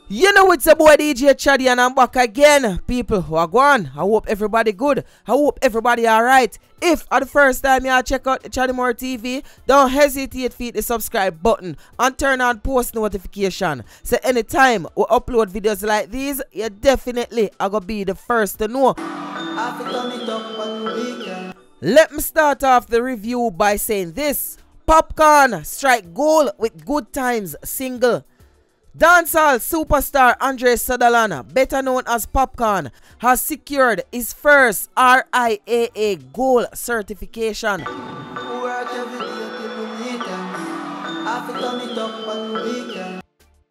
You know it's a boy DJ Chaddy and I'm back again. People who are gone, I hope everybody good. I hope everybody alright. If at the first time you check out Chaddy More TV, don't hesitate to hit the subscribe button and turn on post notification. So anytime we upload videos like these, you definitely are going to be the first to know. Let me start off the review by saying this. PopCaan strike gold with Good Times single. Dancehall superstar Andre Sutherland, better known as PopCaan, has secured his first RIAA Gold certification.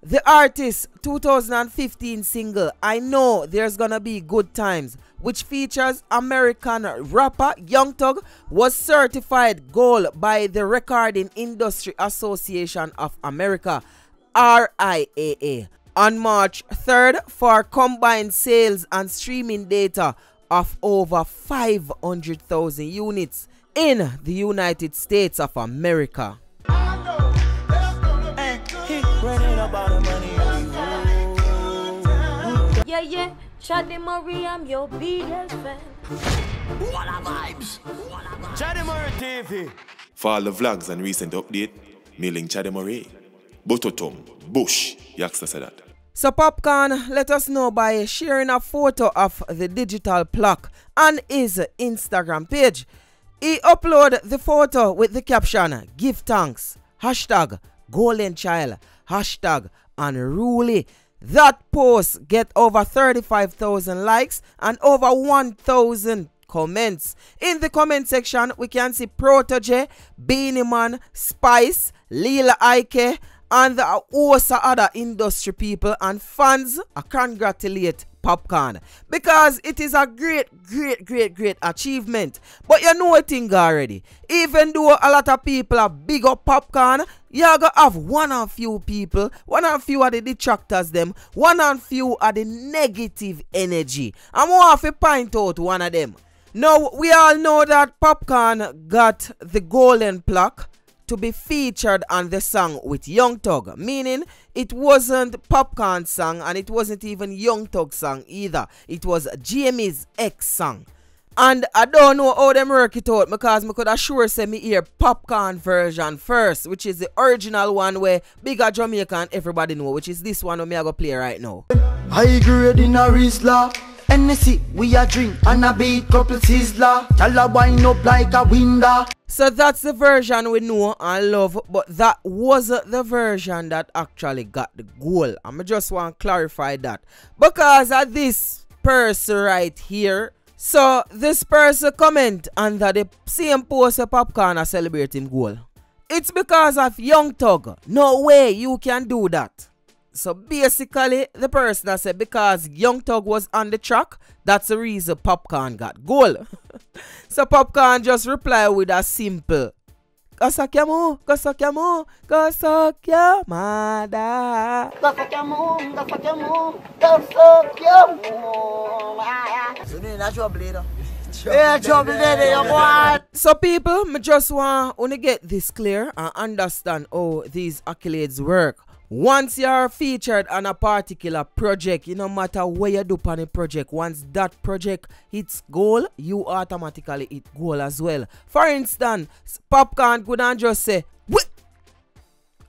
The artist's 2015 single, I Know There's Gonna Be Good Times, which features American rapper Young Thug, was certified gold by the Recording Industry Association of America, RIAA, on March 3rd for combined sales and streaming data of over 500,000 units in the United States of America. Yeah, Chaddy Murray, I'm your biggest fan. What a vibes! Chaddy Murray TV. For all the vlogs and recent update, mailing Chaddy Murray. Bototom, Bush, Yaksta said that. So PopCaan let us know by sharing a photo of the digital Plac on his Instagram page. He uploaded the photo with the caption, "Give thanks, hashtag golden child, hashtag unruly." That post get over 35,000 likes and over 1,000 comments. In the comment section, we can see Protege, Beanie Man, Spice, Lila Ike, and the host of other industry people and fans congratulate PopCaan because it is a great achievement. But you know a thing already. Even though a lot of people are big up PopCaan, you're gonna have one or few people, one or few of the detractors them, one or few of the negative energy. I'm going to point out one of them. Now, we all know that PopCaan got the golden plaque to be featured on the song with Young Thug, meaning it wasn't PopCaan's song and it wasn't even Young Thug's song either. It was Jamie's ex song. And I don't know how them work it out because I could assure say me hear PopCaan version first, which is the original one where bigger Jamaican everybody know, which is this one where me I go play right now. High grade in a Rizla, NSC we a drink and a beat couple sizzler. Y'all wind up like a window. So that's the version we know and love, but that wasn't the version that actually got the goal. I just want to clarify that because of this person right here. So this person comment under the same post of PopCaan are celebrating goal. It's because of Young Thug. No way you can do that. So basically, the person that said because Young Thug was on the track, that's the reason PopCaan got goal. So PopCaan just reply with a simple Kasakyamo, Kasakyamo, Kasakyamada. Kasakyamo, Kasakyamo, Kasakyamo. So then that's your bleeder. Yeah, trouble there, boy. So people, me just want to get this clear and understand how these accolades work. Once you are featured on a particular project, no matter where you do on a project, once that project hits goal, you automatically hit goal as well. For instance, PopCaan couldn't just say, "What?"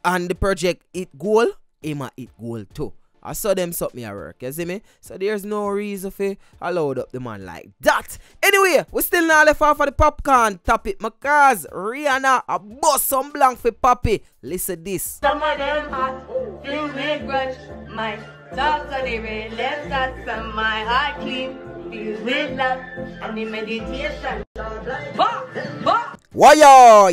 and the project hit goal, he might hit goal too. I saw them something at work, you see me? So there's no reason for allowed up the man like that. Anyway, we still not left off of the PopCaan topic because Rihanna a bust some blank for Papi. Listen this. Some of them hot, few make grudge. My thoughts are the red, left thoughts and my heart clean. Filled with love and the meditation. Why yo?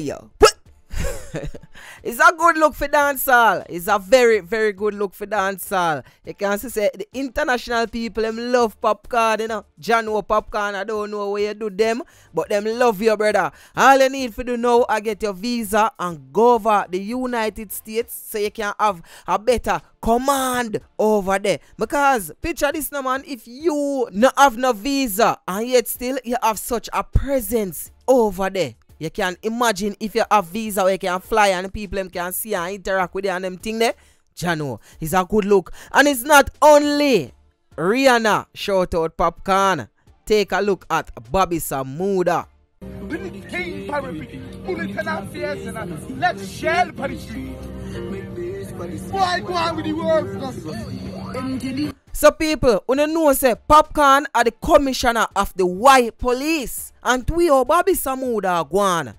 It's a good look for dancehall. It's a very good look for dancehall. You can say the international people them love PopCaan, you know. John know PopCaan, I don't know where you do them, but them love you, brother. All you need to do now is get your visa and go over the United States so you can have a better command over there. Because picture this now, man, if you not have no visa and yet still you have such a presence over there. You can imagine if you have visa where you can fly and people them can see and interact with you and them thing there. Jano, it's a good look. And it's not only Rihanna. Shout out PopCaan. Take a look at Bobby Samuda. Let's share the party street. Why go on with the world? So people, you know say PopCaan are the commissioner of the white police. And we are Bobby Samuda Guan.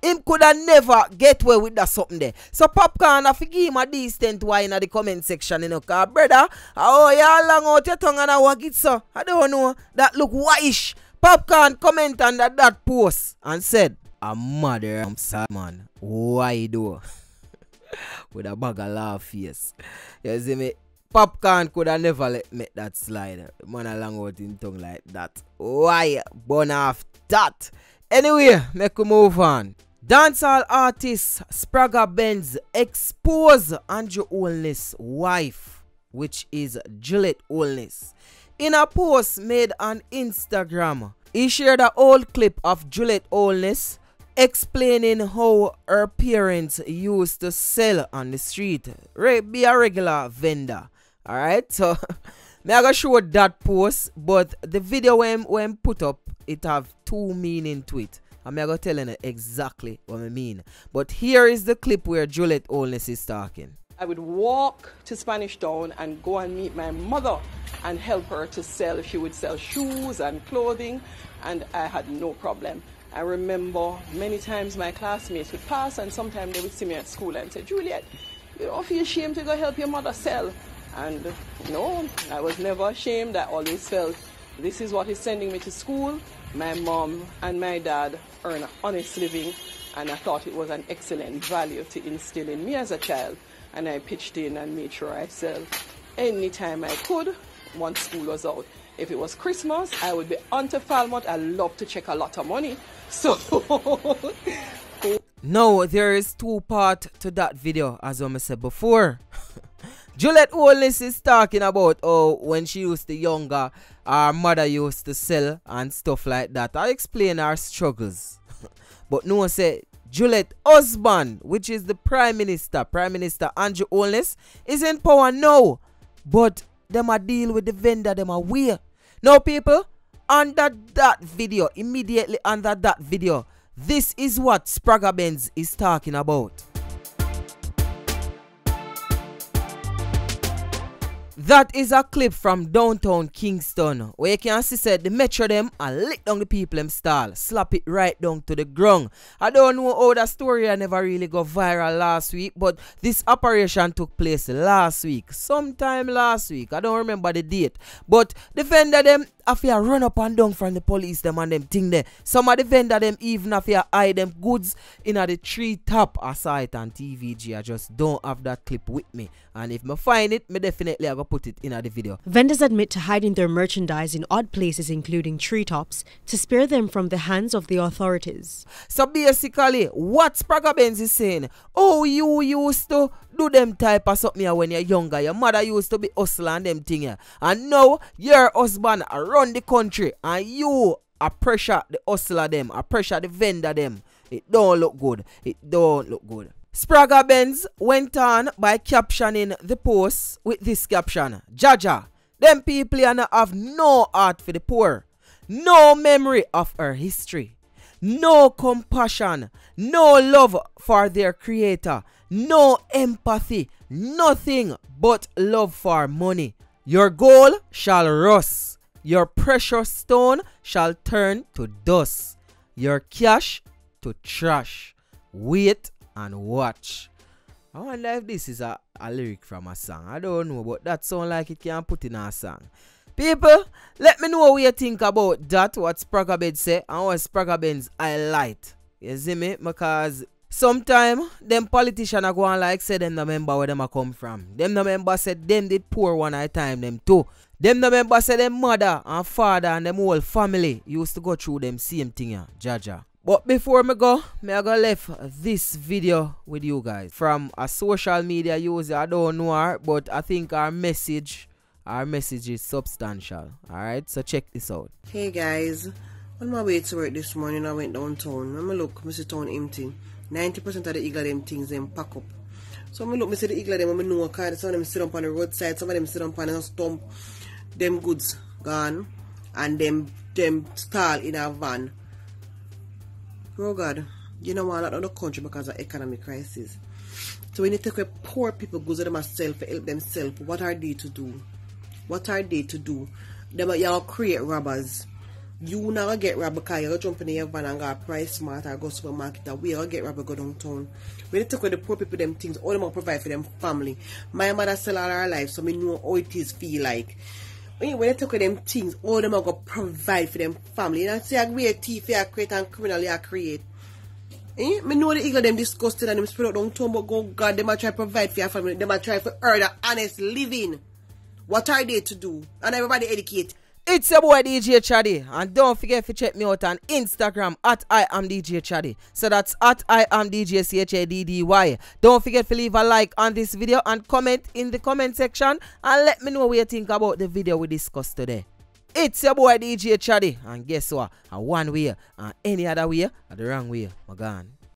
Him coulda never get away with that something there. So PopCaan have to give him a decent wine in the comment section, you know. Cause brother, oh yeah, long out your tongue and I walk it so. I don't know. That look whitish. PopCaan comment under that post and said, a mother, I'm sad man. Why do? With a bag of laugh face. You see me? PopCaan could have never let me that slide. Man along out in tongue like that. Why burn off that? Anyway, make we move on. Dancehall artist Spragga Benz expose Andrew Holness' wife, which is Juliet Holness. In a post made on Instagram, he shared an old clip of Juliet Holness explaining how her parents used to sell on the street, be a regular vendor. Alright, so I'm going to show that post, but the video when put up, it have two meaning to it. I'm going to tell you exactly what I mean. But here is the clip where Juliet Holness is talking. I would walk to Spanish Town and go and meet my mother and help her to sell. She would sell shoes and clothing, and I had no problem. I remember many times my classmates would pass, and sometimes they would see me at school and say, Juliet, you don't feel ashamed to go help your mother sell? And no, I was never ashamed. I always felt this is what is sending me to school. My mom and my dad earn an honest living, and I thought it was an excellent value to instill in me as a child. And I pitched in and made sure I sell anytime I could once school was out. If it was Christmas, I would be on to Falmouth. I love to check a lot of money. So now there is two parts to that video, as I said before. Juliet Holness is talking about when she used to younger, her mother used to sell and stuff like that. I explain her struggles. But no one said Juliet husband, which is the Prime Minister Andrew Holness, is in power now. But them a deal with the vendor, them a wear. Now people, under that video, immediately under that video, this is what Spragga Benz is talking about. That is a clip from downtown Kingston, where you can see said the metro them and lick down the people them stall, slap it right down to the ground. I don't know how that story I never really got viral last week, but this operation took place last week, sometime last week. I don't remember the date, but the vendor them have to run up and down from the police them and them thing there. Some of the vendor them even have to hide them goods in the treetop. I saw it on TVG. I just don't have that clip with me, and if I find it, me definitely I go put it in the video. Vendors admit to hiding their merchandise in odd places, including treetops, to spare them from the hands of the authorities. So basically, what Spragga Benz is saying, oh, you used to do them type of something when you're younger. Your mother used to be hustler and them thing, and now your husband around the country and you are pressure the hustler them, are pressure the vendor them. It don't look good. It don't look good. Spragga Benz went on by captioning the post with this caption: Jaja, them people have no heart for the poor, no memory of our history, no compassion, no love for their creator, no empathy, nothing but love for money. Your gold shall rust, your precious stone shall turn to dust, your cash to trash. Wait and watch. I wonder if this is a lyric from a song. I don't know, but that sound like it can put in a song. People, let me know what you think about that, what Spragga Benz say, and what Spragga Benz highlight. You see me? Because sometimes them politicians are going like say them no remember where them a come from. Them no remember said them did poor one at a time them too. Them no remember say them mother and father and them whole family used to go through them same thing here, Jaja. But before me go, I go left this video with you guys from a social media user. I don't know her, but I think our message is substantial. Alright, so check this out. Hey guys, on my way to work this morning, I went downtown. When I look, I see town empty. 90% of the eagle them things them pack up. So I look, I see the eagle them, I know a car, some of them sit up on the roadside, some of them sit up on a stump, them goods gone, and them stall in a van. Oh God, you know what, not on the country because of economic crisis. So when you take away poor people goods of themselves to help themselves, what are they to do? What are they to do? Them y'all create robbers. You never get robbed because you jump in your van and go price smart or go supermarket or we all get robbed go downtown. When you take away the poor people them things, all them provide for them family. My mother sell all her life, so me know how it is feel like. When you take away them things, all them are going to provide for them family. You know, say a great thief, you create and criminal you create. Me know the eagle them disgusted and them spread out downtown, but go God, them are try to provide for your family. Them are try to earn an honest living. What are they to do? And everybody educate. It's your boy DJ Chaddy, and don't forget to check me out on Instagram at I am DJ Chaddy. So that's at I am DJ CHADDY. Don't forget to leave a like on this video and comment in the comment section and let me know what you think about the video we discussed today. It's your boy DJ Chaddy, and guess what? A one way and any other way are the wrong way. My God.